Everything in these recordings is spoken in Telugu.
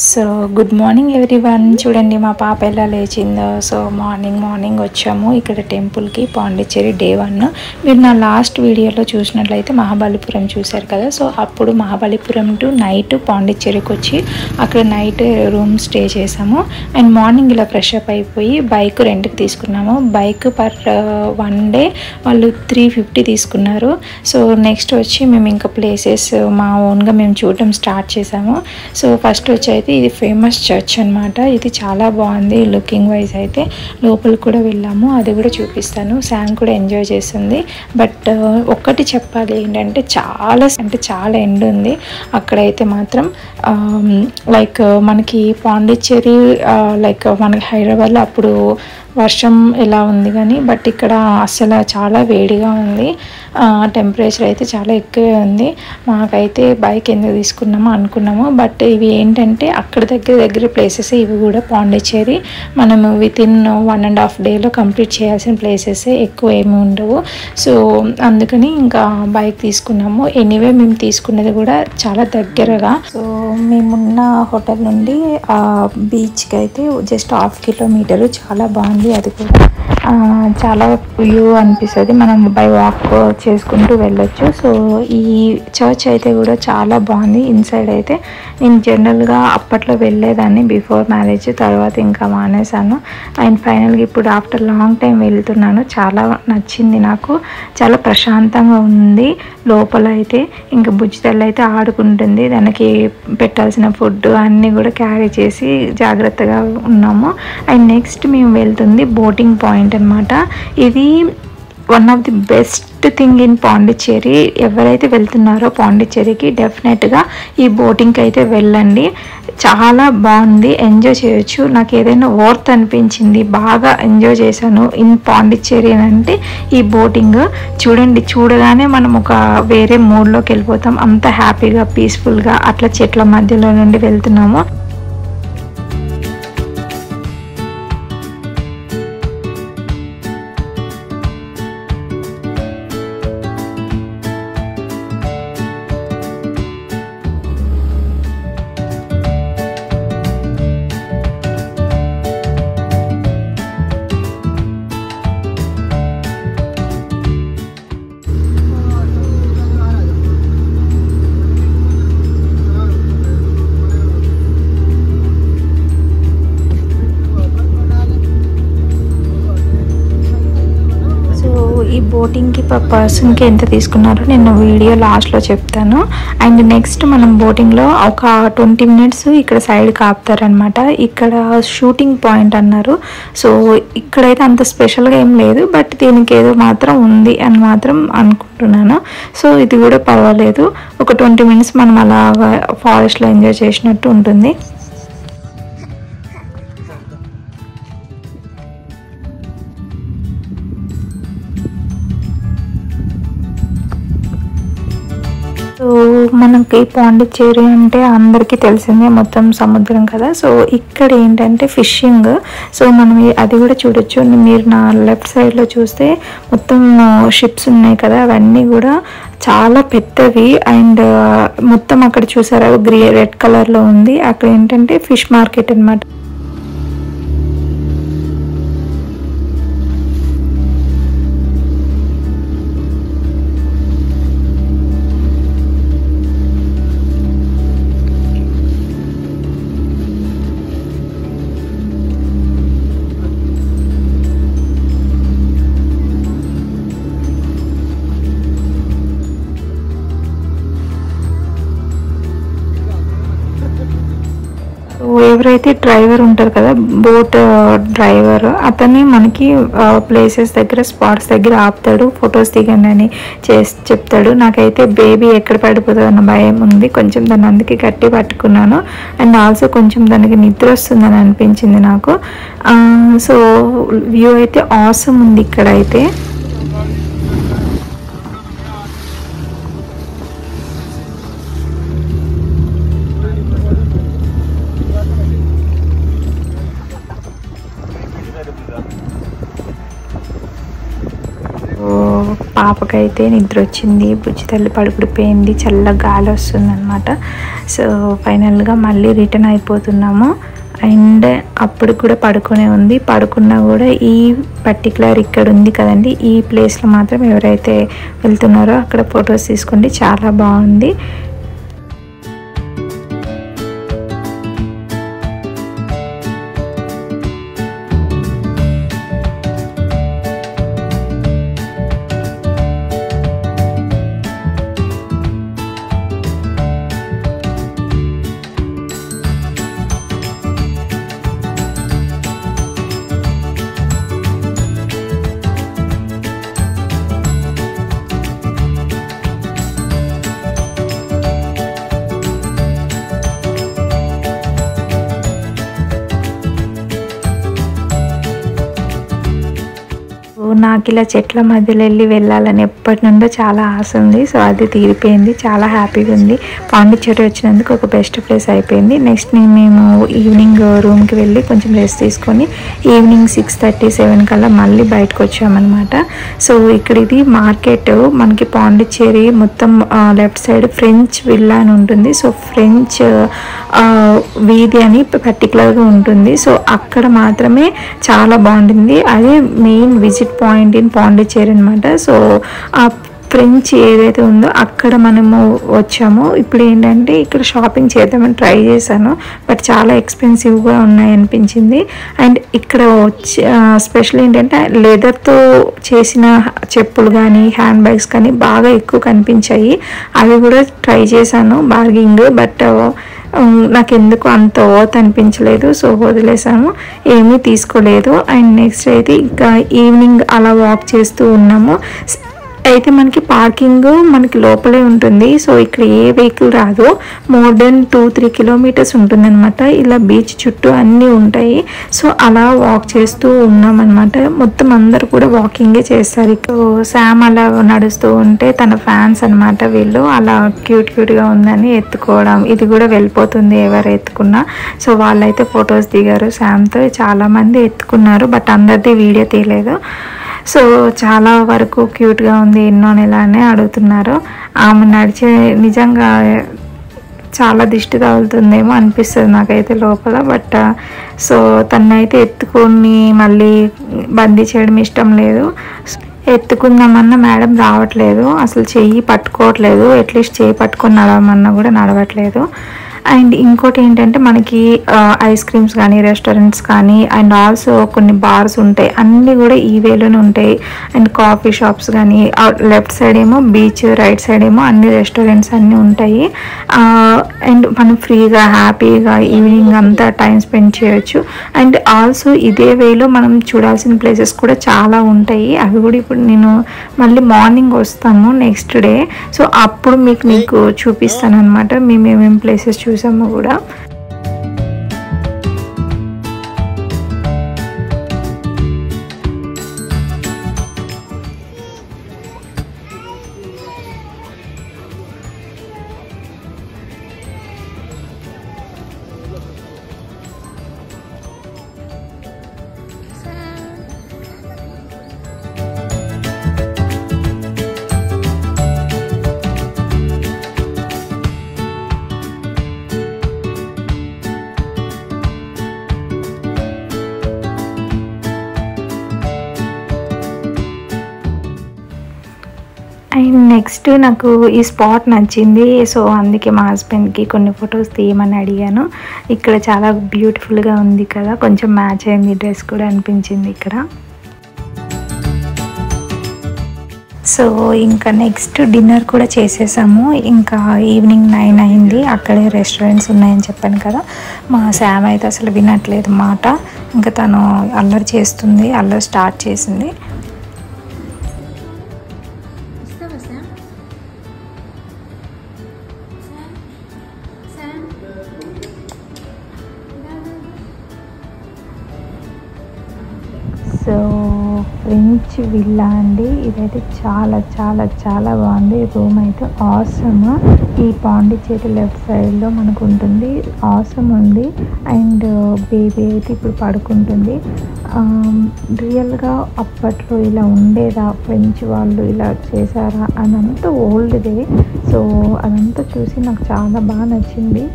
So good morning everyone. చూడండి మా పాప ఎలా లేచిందో. సో మార్నింగ్ వచ్చాము ఇక్కడ టెంపుల్కి, పాండిచ్చేరి డే 1. మీరు నా లాస్ట్ వీడియోలో చూసినట్లయితే మహాబలిపురం చూశారు కదా. సో అప్పుడు మహాబలిపురం టు నైట్ పాండిచ్చేరికి వచ్చి అక్కడ నైట్ రూమ్ స్టే చేసాము. అండ్ మార్నింగ్ ఇలా ఫ్రెష్ అప్ అయిపోయి బైక్ రెంట్కి తీసుకున్నాము. బైక్ పర్ 1 డే వాళ్ళు 350 తీసుకున్నారు. సో నెక్స్ట్ వచ్చి మేము ఇంకా ప్లేసెస్ మా ఓన్గా మేము చూడటం స్టార్ట్ చేసాము. సో ఫస్ట్ వచ్చి అయితే ఇది ఫేమస్ చర్చ్ అనమాట. ఇది చాలా బాగుంది లుకింగ్ వైజ్. అయితే లోపలికి కూడా వెళ్ళాము, అది కూడా చూపిస్తాను. శామ్ కూడా ఎంజాయ్ చేస్తుంది. బట్ ఒక్కటి చెప్పాలి ఏంటంటే చాలా ఎండ్ ఉంది అక్కడైతే మాత్రం. లైక్ మనకి పాండిచ్చేరి లైక్ మనకి హైదరాబాద్లో అప్పుడు వర్షం ఎలా ఉంది కానీ, బట్ ఇక్కడ అసలు చాలా వేడిగా ఉంది. టెంపరేచర్ అయితే చాలా ఎక్కువే ఉంది. మాకైతే బైక్ ఎందుకు తీసుకున్నామో అనుకున్నాము. బట్ ఇవి ఏంటంటే అక్కడ దగ్గర ప్లేసెస్ ఇవి కూడా పాండిచ్చేరి మనము వితిన్ 1.5 డేలో కంప్లీట్ చేయాల్సిన ప్లేసెస్, ఎక్కువ ఏమి ఉండవు. సో అందుకని ఇంకా బైక్ తీసుకున్నాము. ఎనీవే మేము తీసుకున్నది కూడా చాలా దగ్గరగా. సో మేమున్న హోటల్ నుండి బీచ్కి అయితే జస్ట్ 1/2 కిలోమీటర్. చాలా బాగుంది. అది కూడా చాలా వ్యూ అనిపిస్తుంది. మనం బై వాక్ చేసుకుంటూ వెళ్ళొచ్చు. సో ఈ చర్చ్ అయితే కూడా చాలా బాగుంది. ఇన్సైడ్ అయితే నేను జనరల్గా అప్పట్లో వెళ్ళేదాన్ని బిఫోర్ మ్యారేజ్, తర్వాత ఇంకా మానేశాను. అండ్ ఫైనల్గా ఇప్పుడు ఆఫ్టర్ లాంగ్ టైం వెళ్తున్నాను. చాలా నచ్చింది నాకు. చాలా ప్రశాంతంగా ఉంది. లోపల అయితే ఇంకా బుజ్జితల్లి అయితే ఆడుకుంటుంది. దానికి పెట్టాల్సిన ఫుడ్ అన్నీ కూడా క్యారీ చేసి జాగ్రత్తగా ఉన్నాము. అండ్ నెక్స్ట్ మేము వెళ్తుంది బోటింగ్ పాయింట్ అనమాట. ఇది one of the best thing in Pondicherry. ఎవరైతే వెళ్తున్నారో పాండిచ్చేరికి డెఫినెట్గా ఈ బోటింగ్కి అయితే వెళ్ళండి. చాలా బాగుంది, ఎంజాయ్ చేయొచ్చు. నాకు ఏదైనా వర్త్ అనిపించింది, బాగా ఎంజాయ్ చేశాను ఇన్ పాండిచ్చేరి అని అంటే ఈ బోటింగ్. చూడండి, చూడగానే మనం ఒక వేరే మూడ్లోకి వెళ్ళిపోతాం. అంత హ్యాపీగా పీస్ఫుల్గా అట్లా చెట్ల మధ్యలో నుండి వెళ్తున్నాము. ఈ బోటింగ్కి పర్ పర్సన్కి ఎంత తీసుకున్నారో నేను వీడియో లాస్ట్లో చెప్తాను. అండ్ నెక్స్ట్ మనం బోటింగ్లో ఒక 20 మినిట్స్ ఇక్కడ సైడ్కి ఆపుతారనమాట. ఇక్కడ షూటింగ్ పాయింట్ అన్నారు. సో ఇక్కడైతే అంత స్పెషల్గా ఏం లేదు, బట్ దీనికి ఏదో మాత్రం ఉంది అని మాత్రం అనుకుంటున్నాను. సో ఇది కూడా పర్వాలేదు. ఒక 20 మినిట్స్ మనం అలాగా ఫారెస్ట్లో ఎంజాయ్ చేసినట్టు ఉంటుంది. సో మనకి పాండిచ్చేరి అంటే అందరికీ తెలిసిందే, మొత్తం సముద్రం కదా. సో ఇక్కడ ఏంటంటే ఫిషింగ్. సో మనం అది కూడా చూడొచ్చు. మీరు నా లెఫ్ట్ సైడ్లో చూస్తే మొత్తం షిప్స్ ఉన్నాయి కదా, అవన్నీ కూడా చాలా పెద్దవి. అండ్ మొత్తం అక్కడ చూసారా రెడ్ కలర్లో ఉంది, అక్కడ ఏంటంటే ఫిష్ మార్కెట్ అనమాట. ఎవరైతే డ్రైవర్ ఉంటారు కదా, బోట్ డ్రైవర్, అతన్ని మనకి ప్లేసెస్ దగ్గర, స్పాట్స్ దగ్గర ఆపుతాడు. ఫొటోస్ దిగండి అని చెప్తాడు. నాకైతే బేబీ ఎక్కడ పడిపోతుంది అన్న భయం ఉంది. కొంచెం దాన్ని అందుకే గట్టి పట్టుకున్నాను. అండ్ ఆల్సో కొంచెం దానికి నిద్ర వస్తుందని అనిపించింది నాకు. సో వ్యూ అయితే ఆసమ్ ఉంది ఇక్కడైతే. పాప పాపకైతే నిద్ర వచ్చింది, బుజ్జి తల్లి పడుకుడిపోయింది, చల్ల గాలి వస్తుందన్నమాట. సో ఫైనల్గా మళ్ళీ రిటర్న్ అయిపోతున్నాము. అండ్ అప్పుడు కూడా పడుకునే ఉంది. పడుకున్నా కూడా ఈ పర్టికులర్ ఇక్కడ ఉంది కదండి, ఈ ప్లేస్లో మాత్రం ఎవరైతే వెళ్తున్నారో అక్కడ ఫొటోస్ తీసుకోండి, చాలా బాగుంది. నాకు ఇలా చెట్ల మధ్యలో వెళ్ళాలని ఎప్పటి నుండో చాలా ఆశ ఉంది. సో అది తీరిపోయింది, చాలా హ్యాపీగా ఉంది. పాండిచ్చేరి వచ్చినందుకు ఒక బెస్ట్ ప్లేస్ అయిపోయింది. నెక్స్ట్ మేము ఈవినింగ్ రూమ్కి వెళ్ళి కొంచెం రెస్ట్ తీసుకొని ఈవినింగ్ 6:37 కల్లా మళ్ళీ బయటకు వచ్చామన్నమాట. సో ఇక్కడ ఇది మార్కెట్, మనకి పాండిచ్చేరి మొత్తం లెఫ్ట్ సైడ్ ఫ్రెంచ్ విల్లా అని ఉంటుంది. సో ఫ్రెంచ్ వీధి అని పర్టికులర్గా ఉంటుంది. సో అక్కడ మాత్రమే చాలా బాగుంటుంది. అదే main visit point in Pondicherry అనమాట. సో ఆ ఫ్రెంచ్ ఏదైతే ఉందో అక్కడ మనము వచ్చాము. ఇప్పుడు ఏంటంటే ఇక్కడ షాపింగ్ చేద్దామని ట్రై చేశాను, బట్ చాలా ఎక్స్పెన్సివ్గా ఉన్నాయి అనిపించింది. అండ్ ఇక్కడ వచ్చి స్పెషల్ ఏంటంటే లెదర్తో చేసిన చెప్పులు కానీ హ్యాండ్ బ్యాగ్స్ కానీ బాగా ఎక్కువ కనిపించాయి. అవి కూడా ట్రై చేశాను బార్గింగ్, బట్ నాకు ఎందుకు అంత ఓత్ అనిపించలేదు. సో వదిలేసాము, ఏమీ తీసుకోలేదు. అండ్ నెక్స్ట్ అయితే ఇంకా ఈవినింగ్ అలా వాక్ చేస్తూ ఉన్నాము. అయితే మనకి పార్కింగ్ మనకి లోపలే ఉంటుంది. సో ఇక్కడ ఏ వెహికల్ రాదు. మోర్ దెన్ 2-3 కిలోమీటర్స్ ఉంటుంది అనమాట. ఇలా బీచ్ చుట్టూ అన్నీ ఉంటాయి. సో అలా వాక్ చేస్తూ ఉన్నాం అనమాట. మొత్తం అందరు కూడా వాకింగే చేస్తారు. శామ్ అలా నడుస్తూ ఉంటే తన ఫ్యాన్స్ అనమాట వీళ్ళు, అలా క్యూట్గా ఉందని ఎత్తుకోవడం, ఇది కూడా వెళ్ళిపోతుంది ఎవరు ఎత్తుకున్నా. సో వాళ్ళైతే ఫొటోస్ దిగారు శామ్తో, చాలామంది ఎత్తుకున్నారు, బట్ అందరిది వీడియో తీయలేదు. సో చాలా వరకు క్యూట్గా ఉంది, ఎన్నో నెలనే అడుగుతున్నారు. ఆమె నడిచే నిజంగా చాలా దిష్టి తగులుతుందేమో అనిపిస్తుంది నాకైతే లోపల. బట్ సో తనైతే ఎత్తుకొని మళ్ళీ బందీ చేయడం ఇష్టం లేదు. ఎత్తుకుందామన్నా మేడం రావట్లేదు, అసలు చెయ్యి పట్టుకోవట్లేదు. అట్లీస్ట్ చెయ్యి పట్టుకొని నడవమన్నా కూడా నడవట్లేదు. అండ్ ఇంకోటి ఏంటంటే మనకి ఐస్ క్రీమ్స్ కానీ రెస్టారెంట్స్ కానీ అండ్ ఆల్సో కొన్ని బార్స్ ఉంటాయి, అన్నీ కూడా ఈ వేలోనే ఉంటాయి. అండ్ కాఫీ షాప్స్ కానీ, లెఫ్ట్ సైడ్ ఏమో బీచ్, రైట్ సైడ్ ఏమో అన్ని రెస్టారెంట్స్ అన్నీ ఉంటాయి. అండ్ మనం ఫ్రీగా హ్యాపీగా ఈవినింగ్ అంతా టైం స్పెండ్ చేయొచ్చు. అండ్ ఆల్సో ఇదే వేలో మనం చూడాల్సిన ప్లేసెస్ కూడా చాలా ఉంటాయి. అవి కూడా ఇప్పుడు నేను మళ్ళీ మార్నింగ్ వస్తాము నెక్స్ట్ డే. సో అప్పుడు మీకు చూపిస్తాను అనమాట మేము ఏమేమి ప్లేసెస్ చూసాము కూడా. అండ్ నెక్స్ట్ నాకు ఈ స్పాట్ నచ్చింది. సో అందుకే మా హస్బెండ్కి కొన్ని ఫొటోస్ తీయమని అడిగాను. ఇక్కడ చాలా బ్యూటిఫుల్గా ఉంది కదా, కొంచెం మ్యాచ్ అయింది డ్రెస్ కూడా అనిపించింది ఇక్కడ. సో ఇంకా నెక్స్ట్ డిన్నర్ కూడా చేసేసాము. ఇంకా ఈవినింగ్ 9 అయింది. అక్కడే రెస్టారెంట్స్ ఉన్నాయని చెప్పాను కదా. మా శామ్ అయితే అసలు వినట్లేదు మాట. ఇంకా తను అల్లరి చేస్తుంది, అల్లరి స్టార్ట్ చేసింది. సో ఫ్రెంచ్ విల్లా అండి, ఇదైతే చాలా చాలా చాలా బాగుంది. రూమ్ అయితే ఆసమ్. ఈ పాండిచ్చేరి లెఫ్ట్ సైడ్లో మనకు ఉంటుంది, ఆసమ్ ఉంది. అండ్ బేబీ అయితే ఇప్పుడు పడుకుంటుంది. రియల్గా అప్పట్లో ఇలా ఉండేదా, ఫ్రెంచ్ వాళ్ళు ఇలా చేశారా అదంతా ఓల్డ్దే. సో అదంతా చూసి నాకు చాలా బాగా నచ్చింది.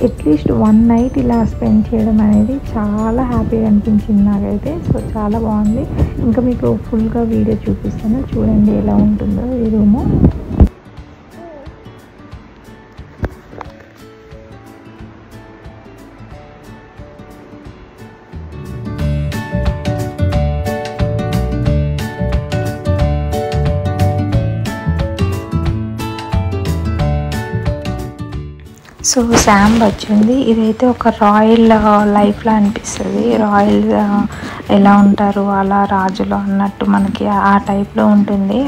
అట్లీస్ట్ 1 నైట్ ఇలా స్పెండ్ చేయడం అనేది చాలా హ్యాపీగా అనిపించింది నాకైతే. సో చాలా బాగుంది. ఇంకా మీకు ఫుల్గా వీడియో చూపిస్తాను, చూడండి ఎలా ఉంటుందో ఈ రూము. సో శామ్ వచ్చింది. ఇదైతే ఒక రాయల్ లైఫ్లా అనిపిస్తుంది. రాయల్ ఎలా ఉంటారు అలా రాజులు అన్నట్టు మనకి ఆ టైప్లో ఉంటుంది.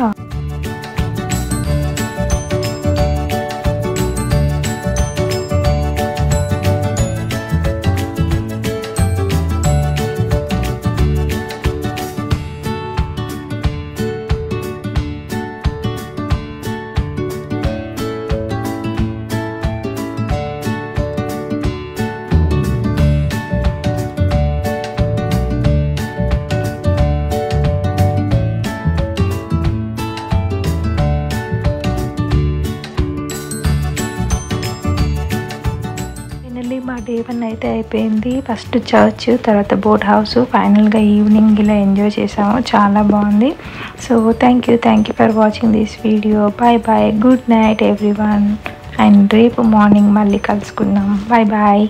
మా డే 1 అయితే అయిపోయింది. ఫస్ట్ చర్చ్, తర్వాత బోట్ హౌస్, ఫైనల్గా ఈవినింగ్ ఇలా ఎంజాయ్ చేసాము. చాలా బాగుంది. So thank you for watching this video. Bye good night everyone. And రేపు మార్నింగ్ మళ్ళీ కలుసుకుందాం. బాయ్